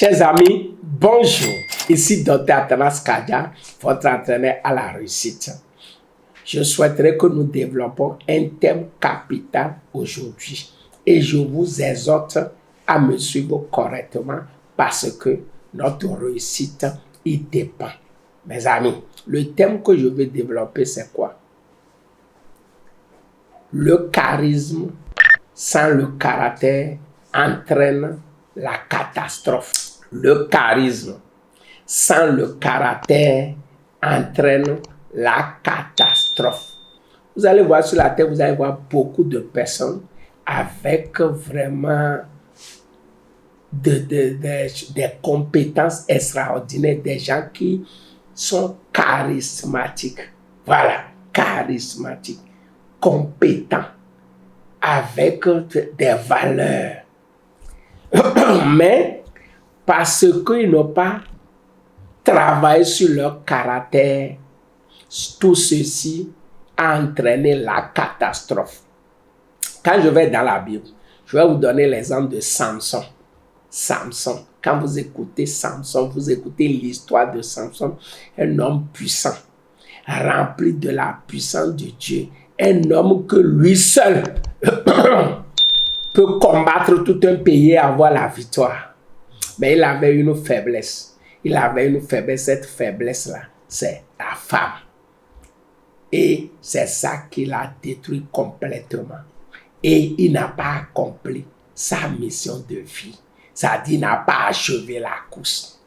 Chers amis, bonjour. Ici Dr. Athanas Kadia, votre entraîneur à la réussite. Je souhaiterais que nous développons un thème capital aujourd'hui. Et je vous exhorte à me suivre correctement parce que notre réussite y dépend. Mes amis, le thème que je veux développer, c'est quoi? Le charisme sans le caractère entraîne la catastrophe. Le charisme sans le caractère entraîne la catastrophe. Vous allez voir sur la terre, vous allez voir beaucoup de personnes avec vraiment des compétences extraordinaires, des gens qui sont charismatiques. Voilà, charismatiques, compétents, avec des valeurs. Mais parce qu'ils n'ont pas travaillé sur leur caractère, tout ceci a entraîné la catastrophe. Quand je vais dans la Bible, je vais vous donner l'exemple de Samson. Samson, quand vous écoutez Samson, vous écoutez l'histoire de Samson, un homme puissant, rempli de la puissance de Dieu, un homme que lui seul peut combattre tout un pays et avoir la victoire. Mais il avait une faiblesse. Il avait une faiblesse. Cette faiblesse-là, c'est la femme. Et c'est ça qui l'a détruit complètement. Et il n'a pas accompli sa mission de vie. C'est-à-dire, il n'a pas achevé la course.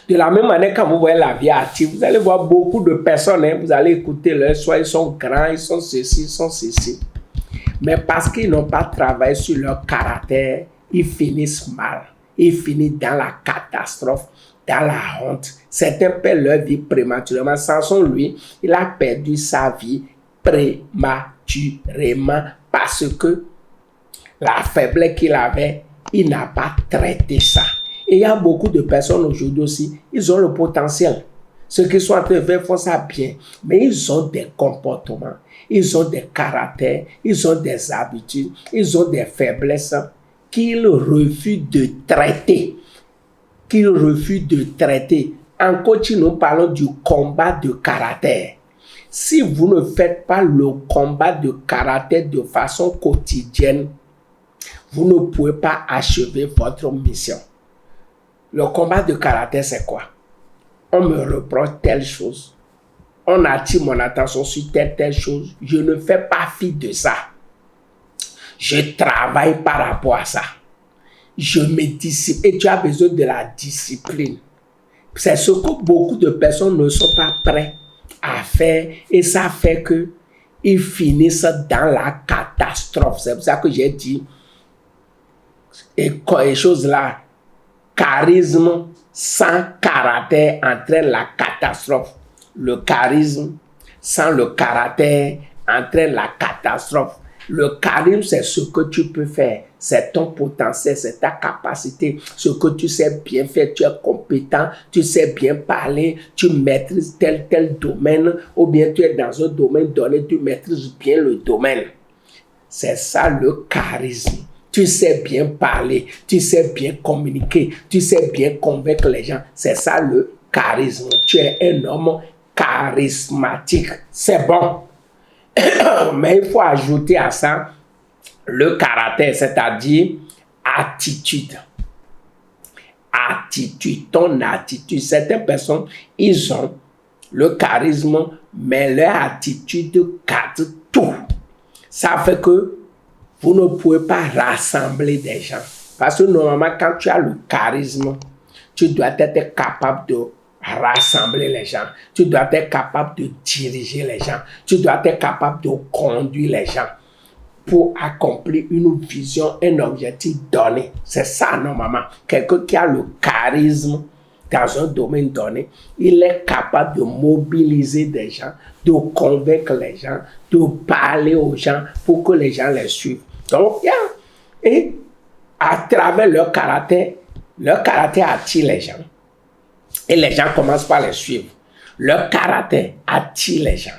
De la même manière, quand vous voyez la vie active, vous allez voir beaucoup de personnes, vous allez écouter leur soit ils sont grands, ils sont ceci, ils sont ceci. Mais parce qu'ils n'ont pas travaillé sur leur caractère, ils finissent mal. Ils finissent dans la catastrophe, dans la honte. Certains perdent leur vie prématurément. Samson, lui, il a perdu sa vie prématurément parce que la faiblesse qu'il avait, il n'a pas traité ça. Et il y a beaucoup de personnes aujourd'hui aussi, ils ont le potentiel. Ceux qui sont en train de faire font ça bien, mais ils ont des comportements, ils ont des caractères, ils ont des habitudes, ils ont des faiblesses qu'ils refusent de traiter. En coaching, nous parlons du combat de caractère. Si vous ne faites pas le combat de caractère de façon quotidienne, vous ne pouvez pas achever votre mission. Le combat de caractère, c'est quoi? On me reproche telle chose. On attire mon attention sur telle chose. Je ne fais pas fi de ça. Je travaille par rapport à ça. Je me discipline. Et tu as besoin de la discipline. C'est ce que beaucoup de personnes ne sont pas prêtes à faire. Et ça fait qu'ils finissent dans la catastrophe. C'est pour ça que j'ai dit, et choses là, charisme sans caractère entraîne la catastrophe. Le charisme sans le caractère entraîne la catastrophe. Le charisme, c'est ce que tu peux faire. C'est ton potentiel, c'est ta capacité. Ce que tu sais bien faire, tu es compétent, tu sais bien parler, tu maîtrises tel domaine, ou bien tu es dans un domaine donné, tu maîtrises bien le domaine. C'est ça le charisme. Tu sais bien parler, tu sais bien communiquer, tu sais bien convaincre les gens. C'est ça le charisme. Tu es un homme charismatique. C'est bon. Mais il faut ajouter à ça le caractère, c'est-à-dire attitude. Attitude, ton attitude. Certaines personnes, ils ont le charisme, mais leur attitude cadre tout. Ça fait que vous ne pouvez pas rassembler des gens. Parce que normalement, quand tu as le charisme, tu dois être capable de rassembler les gens. Tu dois être capable de diriger les gens. Tu dois être capable de conduire les gens pour accomplir une vision, un objectif donné. C'est ça normalement. Quelqu'un qui a le charisme dans un domaine donné, il est capable de mobiliser des gens, de convaincre les gens, de parler aux gens pour que les gens les suivent. Donc, et à travers leur caractère attire les gens. Et les gens commencent par les suivre. Leur caractère attire les gens.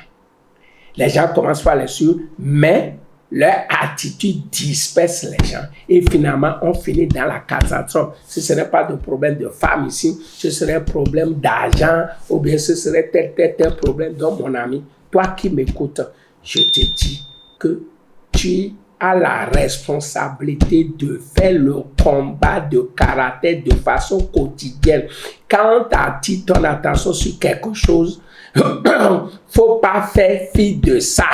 Les gens commencent par les suivre, mais leur attitude disperse les gens et finalement on finit dans la catastrophe. Si ce n'est pas de problème de femme ici, ce serait un problème d'argent ou bien ce serait tel problème. Donc mon ami, toi qui m'écoutes, je te dis que tu as la responsabilité de faire le combat de caractère de façon quotidienne. Quand tu attires ton attention sur quelque chose, faut pas faire fi de ça.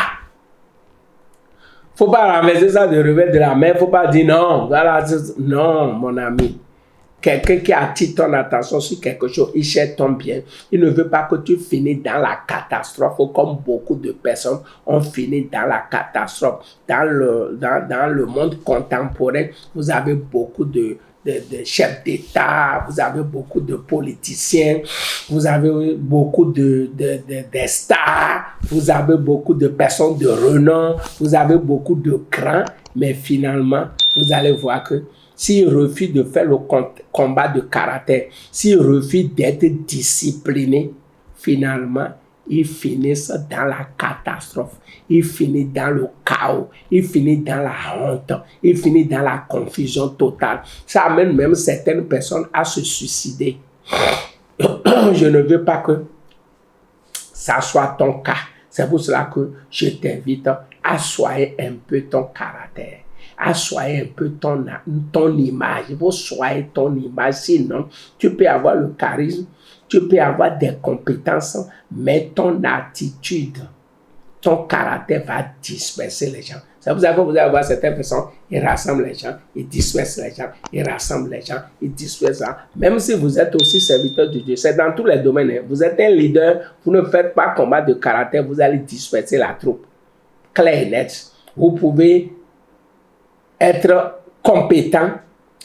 Faut pas ramasser ça de revers de la main. Faut pas dire non. Voilà, non, mon ami. Quelqu'un qui attire ton attention sur quelque chose, il cherche ton bien. Il ne veut pas que tu finisses dans la catastrophe, comme beaucoup de personnes ont fini dans la catastrophe. Dans le monde contemporain, vous avez beaucoup de chefs d'État, vous avez beaucoup de politiciens, vous avez beaucoup de stars, vous avez beaucoup de personnes de renom, vous avez beaucoup de grands, mais finalement, vous allez voir que s'ils refusent de faire le combat de caractère, s'ils refusent d'être disciplinés, finalement, ils finissent dans la catastrophe, ils finissent dans le chaos, ils finissent dans la honte, ils finissent dans la confusion totale. Ça amène même certaines personnes à se suicider. Je ne veux pas que ça soit ton cas. C'est pour cela que je t'invite à soigner un peu ton caractère, à soigner un peu ton image. Il faut soigner ton image, sinon tu peux avoir le charisme, tu peux avoir des compétences, mais ton attitude, ton caractère va disperser les gens. C'est pour ça que vous allez voir certaines personnes, ils rassemblent les gens, ils dispersent les gens, ils rassemblent les gens, ils dispersent les gens. Même si vous êtes aussi serviteur de Dieu, c'est dans tous les domaines. Vous êtes un leader, vous ne faites pas combat de caractère, vous allez disperser la troupe. Clair et net. Vous pouvez être compétent,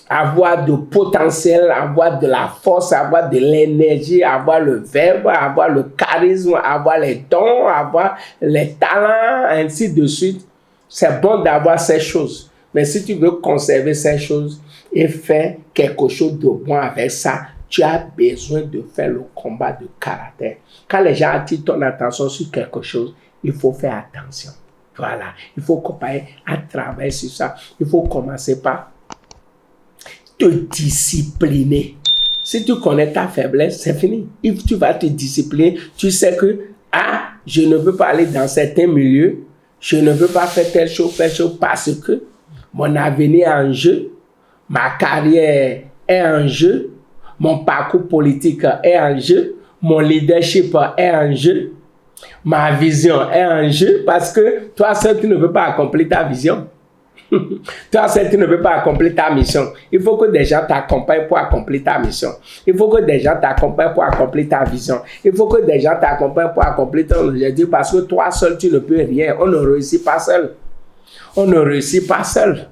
avoir de potentiel, avoir de la force, avoir de l'énergie, avoir le verbe, avoir le charisme, avoir les dons, avoir les talents, ainsi de suite. C'est bon d'avoir ces choses. Mais si tu veux conserver ces choses et faire quelque chose de bon avec ça, tu as besoin de faire le combat de caractère. Quand les gens attirent ton attention sur quelque chose, il faut faire attention. Voilà, il faut commencer à travailler sur ça. Il faut commencer par te discipliner. Si tu connais ta faiblesse, c'est fini. If tu vas te discipliner, tu sais que, je ne veux pas aller dans certains milieux, je ne veux pas faire telle chose parce que mon avenir est en jeu, ma carrière est en jeu, mon parcours politique est en jeu, mon leadership est en jeu, ma vision est en jeu parce que toi seul tu ne peux pas accomplir ta vision. Toi seul tu ne peux pas accomplir ta mission. Il faut que des gens t'accompagnent pour accomplir ta mission. Il faut que des gens t'accompagnent pour accomplir ta vision. Il faut que des gens t'accompagnent pour accomplir ton objectif parce que toi seul tu ne peux rien. On ne réussit pas seul. On ne réussit pas seul.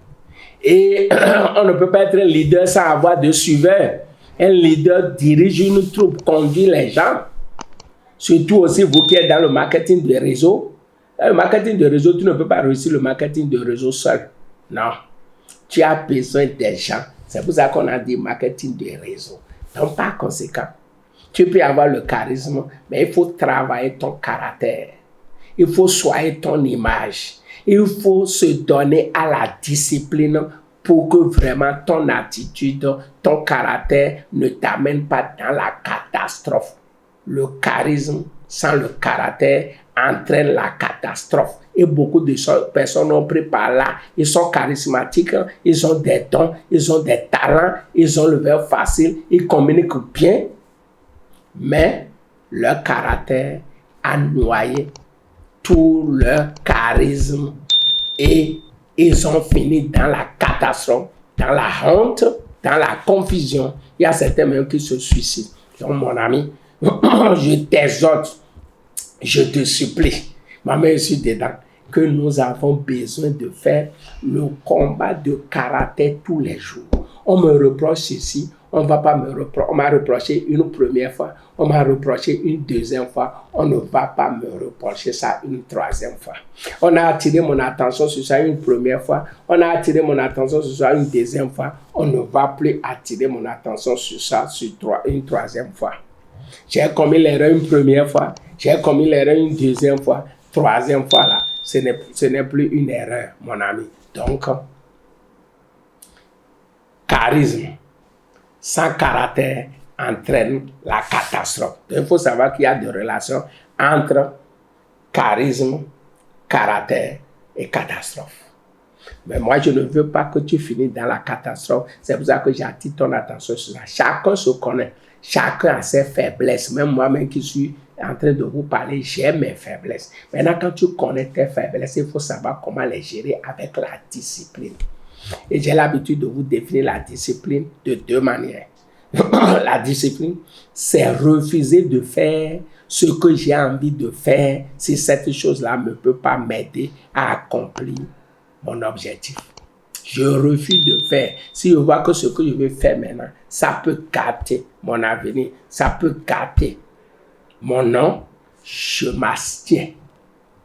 Et on ne peut pas être un leader sans avoir de suiveurs. Un leader dirige une troupe, conduit les gens. Surtout aussi vous qui êtes dans le marketing de réseau. Dans le marketing de réseau, tu ne peux pas réussir le marketing de réseau seul. Non. Tu as besoin des gens. C'est pour ça qu'on a dit marketing de réseau. Donc par conséquent, tu peux avoir le charisme, mais il faut travailler ton caractère. Il faut soigner ton image. Il faut se donner à la discipline pour que vraiment ton attitude, ton caractère ne t'amène pas dans la catastrophe. Le charisme sans le caractère entraîne la catastrophe. Et beaucoup de personnes ont pris par là. Ils sont charismatiques, ils ont des dons, ils ont des talents, ils ont le verbe facile, ils communiquent bien, mais leur caractère a noyé tout leur charisme et ils ont fini dans la catastrophe, dans la honte, dans la confusion. Il y a certains même qui se suicident. Donc mon ami, je t'exhorte, je te supplie, ma mère, je suis dedans, que nous avons besoin de faire le combat de caractère tous les jours. On me reproche ceci, on va pas me reprocher. On m'a reproché une première fois, on m'a reproché une deuxième fois, on ne va pas me reprocher ça une troisième fois. On a attiré mon attention sur ça une première fois, on a attiré mon attention sur ça une deuxième fois, on ne va plus attirer mon attention sur ça une troisième fois. J'ai commis l'erreur une première fois, j'ai commis l'erreur une deuxième fois, troisième fois là, ce n'est plus une erreur, mon ami. Donc, charisme sans caractère entraîne la catastrophe. Donc, il faut savoir qu'il y a des relations entre charisme, caractère et catastrophe. Mais moi, je ne veux pas que tu finisses dans la catastrophe. C'est pour ça que j'attire ton attention sur ça. Chacun se connaît. Chacun a ses faiblesses. Même moi-même qui suis en train de vous parler, j'ai mes faiblesses. Maintenant, quand tu connais tes faiblesses, il faut savoir comment les gérer avec la discipline. Et j'ai l'habitude de vous définir la discipline de deux manières. La discipline, c'est refuser de faire ce que j'ai envie de faire si cette chose-là ne peut pas m'aider à accomplir mon objectif. Je refuse de faire. Si je vois que ce que je veux faire maintenant, ça peut gâter mon avenir, ça peut gâter mon nom, je m'abstiens.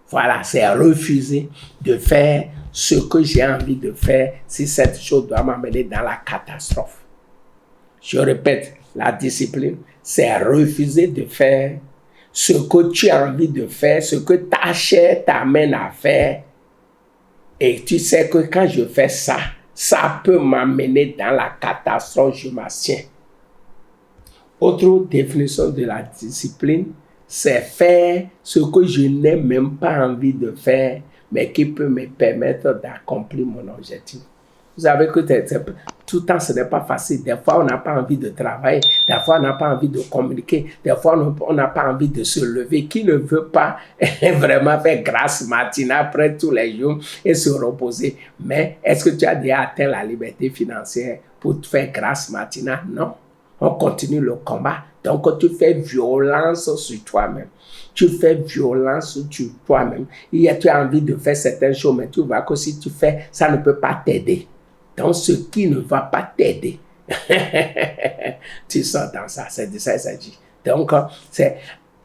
Voilà, c'est refuser de faire ce que j'ai envie de faire si cette chose doit m'amener dans la catastrophe. Je répète, la discipline, c'est refuser de faire ce que tu as envie de faire, ce que ta chair t'amène à faire. Et tu sais que quand je fais ça, ça peut m'amener dans la catastrophe, je m'abstiens. Autre définition de la discipline, c'est faire ce que je n'ai même pas envie de faire, mais qui peut me permettre d'accomplir mon objectif. Vous savez que tout le temps, ce n'est pas facile. Des fois, on n'a pas envie de travailler. Des fois, on n'a pas envie de communiquer. Des fois, on n'a pas envie de se lever. Qui ne veut pas vraiment faire grâce matinale après tous les jours et se reposer? Mais est-ce que tu as déjà atteint la liberté financière pour te faire grâce matinale? Non. On continue le combat. Donc, tu fais violence sur toi-même. Tu fais violence sur toi-même. Tu as envie de faire certaines choses, mais tu vois que si tu fais, ça ne peut pas t'aider. Donc, ce qui ne va pas t'aider, tu sors dans ça. C'est de ça qu'il s'agit. Donc,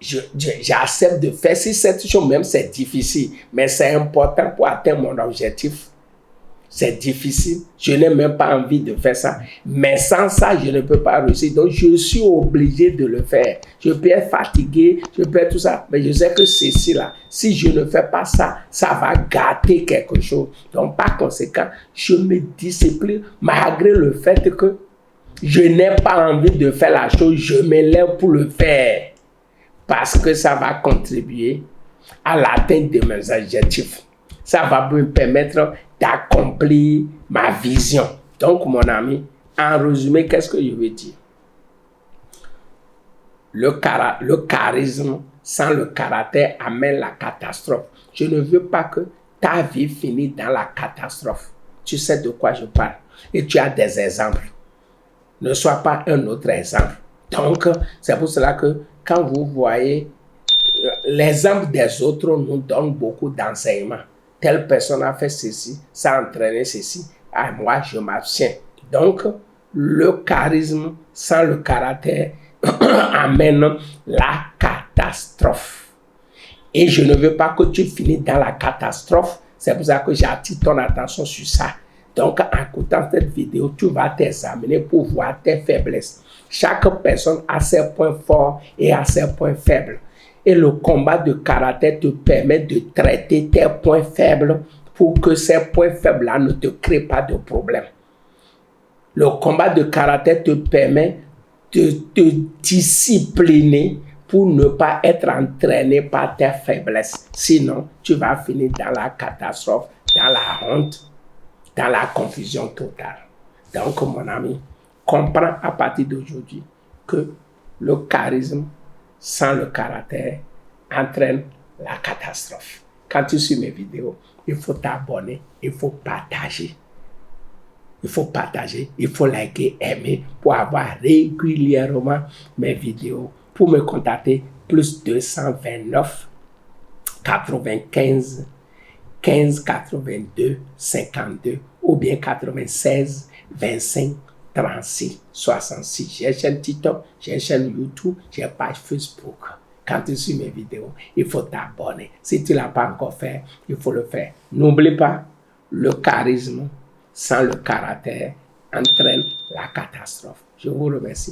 j'accepte de faire. Si cette chose même, c'est difficile, mais c'est important pour atteindre mon objectif. C'est difficile. Je n'ai même pas envie de faire ça. Mais sans ça, je ne peux pas réussir. Donc, je suis obligé de le faire. Je peux être fatigué, je peux être tout ça. Mais je sais que ceci-là, si je ne fais pas ça, ça va gâter quelque chose. Donc, par conséquent, je me discipline malgré le fait que je n'ai pas envie de faire la chose. Je me lève pour le faire. Parce que ça va contribuer à l'atteinte de mes objectifs. Ça va me permettre d'accomplir ma vision. Donc, mon ami, en résumé, qu'est-ce que je veux dire? Le charisme sans le caractère amène la catastrophe. Je ne veux pas que ta vie finisse dans la catastrophe. Tu sais de quoi je parle. Et tu as des exemples. Ne sois pas un autre exemple. Donc, c'est pour cela que quand vous voyez l'exemple des autres nous donne beaucoup d'enseignements. Telle personne a fait ceci, ça a entraîné ceci. Ah, moi, je m'abstiens. Donc, le charisme sans le caractère amène la catastrophe. Et je ne veux pas que tu finisses dans la catastrophe. C'est pour ça que j'attire ton attention sur ça. Donc, en écoutant cette vidéo, tu vas t'examiner pour voir tes faiblesses. Chaque personne a ses points forts et a ses points faibles. Et le combat de caractère te permet de traiter tes points faibles pour que ces points faibles-là ne te créent pas de problème. Le combat de caractère te permet de te discipliner pour ne pas être entraîné par tes faiblesses. Sinon, tu vas finir dans la catastrophe, dans la honte, dans la confusion totale. Donc, mon ami, comprends à partir d'aujourd'hui que le charisme sans le caractère entraîne la catastrophe. Quand tu suis mes vidéos, il faut t'abonner, il faut partager. Il faut partager, il faut liker, aimer pour avoir régulièrement mes vidéos. Pour me contacter, plus 229 95 15 82 52 ou bien 96 25 36 66. J'ai une chaîne TikTok, j'ai une chaîne YouTube, j'ai une page Facebook. Quand tu suis mes vidéos, il faut t'abonner. Si tu ne l'as pas encore fait, il faut le faire. N'oublie pas, le charisme sans le caractère entraîne la catastrophe. Je vous remercie.